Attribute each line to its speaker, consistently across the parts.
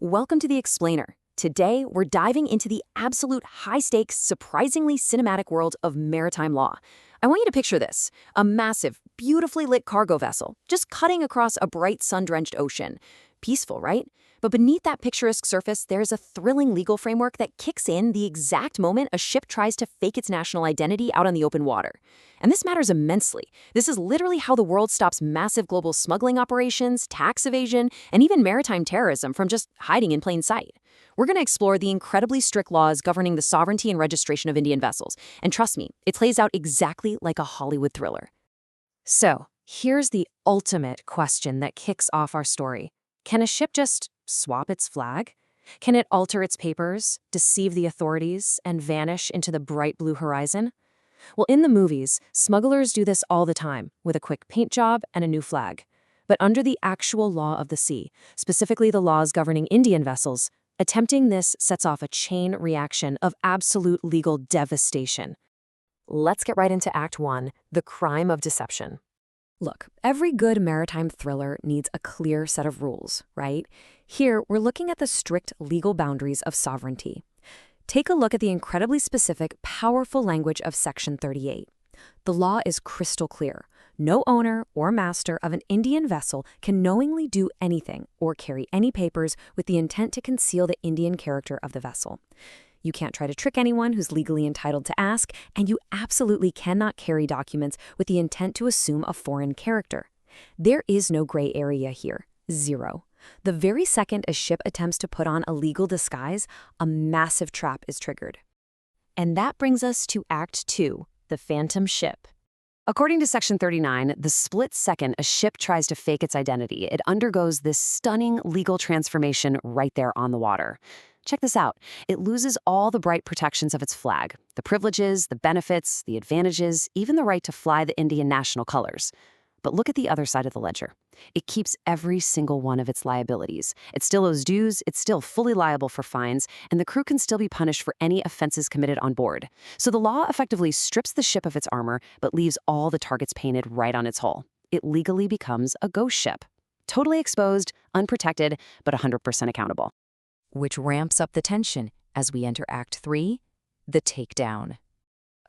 Speaker 1: Welcome to The Explainer. Today, we're diving into the absolute high-stakes, surprisingly cinematic world of maritime law. I want you to picture this, a massive, beautifully lit cargo vessel, just cutting across a bright, sun-drenched ocean. Peaceful, right? But beneath that picturesque surface, there's a thrilling legal framework that kicks in the exact moment a ship tries to fake its national identity out on the open water. And this matters immensely. This is literally how the world stops massive global smuggling operations, tax evasion, and even maritime terrorism from just hiding in plain sight. We're going to explore the incredibly strict laws governing the sovereignty and registration of Indian vessels. And trust me, it plays out exactly like a Hollywood thriller.
Speaker 2: So, here's the ultimate question that kicks off our story. Can a ship just swap its flag? Can it alter its papers, deceive the authorities, and vanish into the bright blue horizon? Well, in the movies, smugglers do this all the time, with a quick paint job and a new flag. But under the actual law of the sea, specifically the laws governing Indian vessels, attempting this sets off a chain reaction of absolute legal devastation. Let's get right into Act 1, the crime of deception. Look, every good maritime thriller needs a clear set of rules, right? Here, we're looking at the strict legal boundaries of sovereignty. Take a look at the incredibly specific, powerful language of Section 38. The law is crystal clear. No owner or master of an Indian vessel can knowingly do anything or carry any papers with the intent to conceal the Indian character of the vessel. You can't try to trick anyone who's legally entitled to ask, and you absolutely cannot carry documents with the intent to assume a foreign character. There is no gray area here. Zero. The very second a ship attempts to put on a legal disguise, a massive trap is triggered. And that brings us to Act 2, the phantom ship. According to Section 39, the split second a ship tries to fake its identity, it undergoes this stunning legal transformation right there on the water. Check this out. It loses all the bright protections of its flag, the privileges, the benefits, the advantages, even the right to fly the Indian national colors. But look at the other side of the ledger. It keeps every single one of its liabilities. It still owes dues, it's still fully liable for fines, and the crew can still be punished for any offenses committed on board. So the law effectively strips the ship of its armor, but leaves all the targets painted right on its hull. It legally becomes a ghost ship. Totally exposed, unprotected, but 100% accountable. Which ramps up the tension as we enter Act 3, the takedown.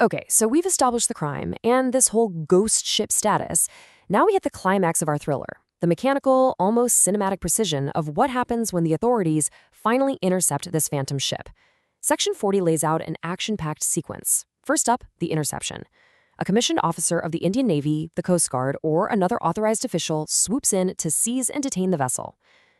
Speaker 2: Okay, so we've established the crime and this whole ghost ship status. Now we hit the climax of our thriller, the mechanical, almost cinematic precision of what happens when the authorities finally intercept this phantom ship. Section 40 lays out an action-packed sequence. First up, the interception. A commissioned officer of the Indian Navy, the Coast Guard, or another authorized official swoops in to seize and detain the vessel.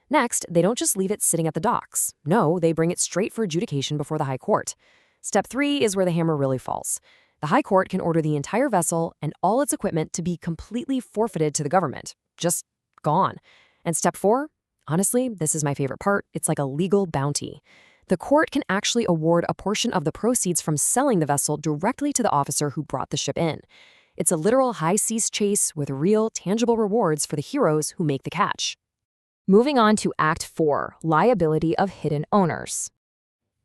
Speaker 2: Next, they don't just leave it sitting at the docks. No, they bring it straight for adjudication before the High Court. Step 3 is where the hammer really falls. The High Court can order the entire vessel and all its equipment to be completely forfeited to the government. Just gone. And Step 4? Honestly, this is my favorite part. It's like a legal bounty. The court can actually award a portion of the proceeds from selling the vessel directly to the officer who brought the ship in. It's a literal high-seas chase with real, tangible rewards for the heroes who make the catch. Moving on to Act 4, liability of hidden owners.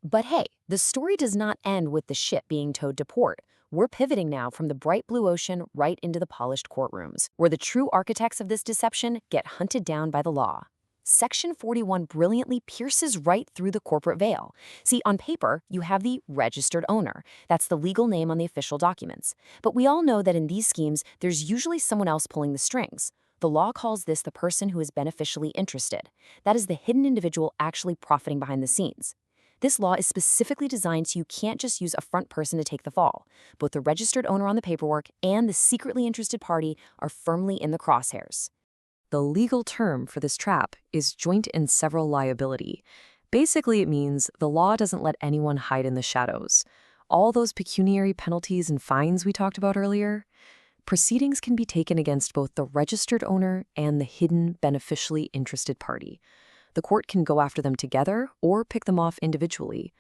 Speaker 2: But hey, the story does not end with the ship being towed to port. We're pivoting now from the bright blue ocean right into the polished courtrooms, where the true architects of this deception get hunted down by the law. Section 41 brilliantly pierces right through the corporate veil. See, on paper, you have the registered owner. That's the legal name on the official documents. But we all know that in these schemes, there's usually someone else pulling the strings. The law calls this the person who is beneficially interested. That is the hidden individual actually profiting behind the scenes. This law is specifically designed so you can't just use a front person to take the fall. Both the registered owner on the paperwork and the secretly interested party are firmly in the crosshairs. The legal term for this trap is joint and several liability. Basically, it means the law doesn't let anyone hide in the shadows. All those pecuniary penalties and fines we talked about earlier, proceedings can be taken against both the registered owner and the hidden, beneficially interested party. The court can go after them together or pick them off individually.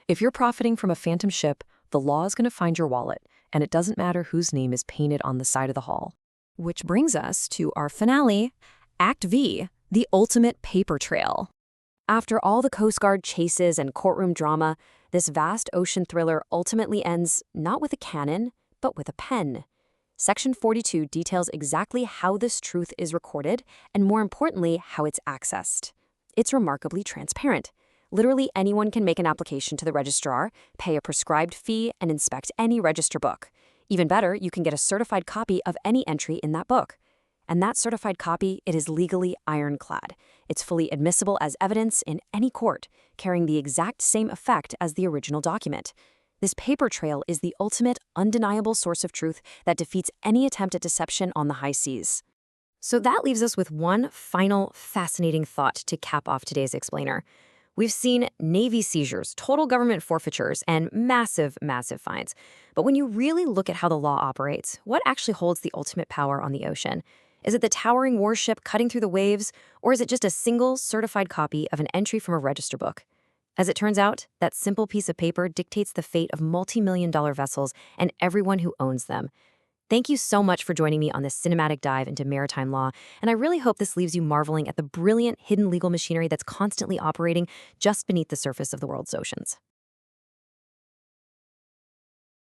Speaker 2: If you're profiting from a phantom ship, the law is going to find your wallet, and it doesn't matter whose name is painted on the side of the hull. Which brings us to our finale, Act V, the ultimate paper trail. After all the Coast Guard chases and courtroom drama, this vast ocean thriller ultimately ends not with a cannon, but with a pen. Section 42 details exactly how this truth is recorded and, more importantly, how it's accessed.
Speaker 1: It's remarkably transparent. Literally anyone can make an application to the registrar, pay a prescribed fee, and inspect any register book. Even better, you can get a certified copy of any entry in that book. And that certified copy, it is legally ironclad. It's fully admissible as evidence in any court, carrying the exact same effect as the original document. This paper trail is the ultimate, undeniable source of truth that defeats any attempt at deception on the high seas. So that leaves us with one final fascinating thought to cap off today's explainer. We've seen Navy seizures, total government forfeitures, and massive, massive fines. But when you really look at how the law operates, what actually holds the ultimate power on the ocean? Is it the towering warship cutting through the waves, or is it just a single certified copy of an entry from a register book? As it turns out, that simple piece of paper dictates the fate of multi-million-dollar vessels and everyone who owns them. Thank you so much for joining me on this cinematic dive into maritime law, and I really hope this leaves you marveling at the brilliant hidden legal machinery that's constantly operating just beneath the surface of the world's oceans.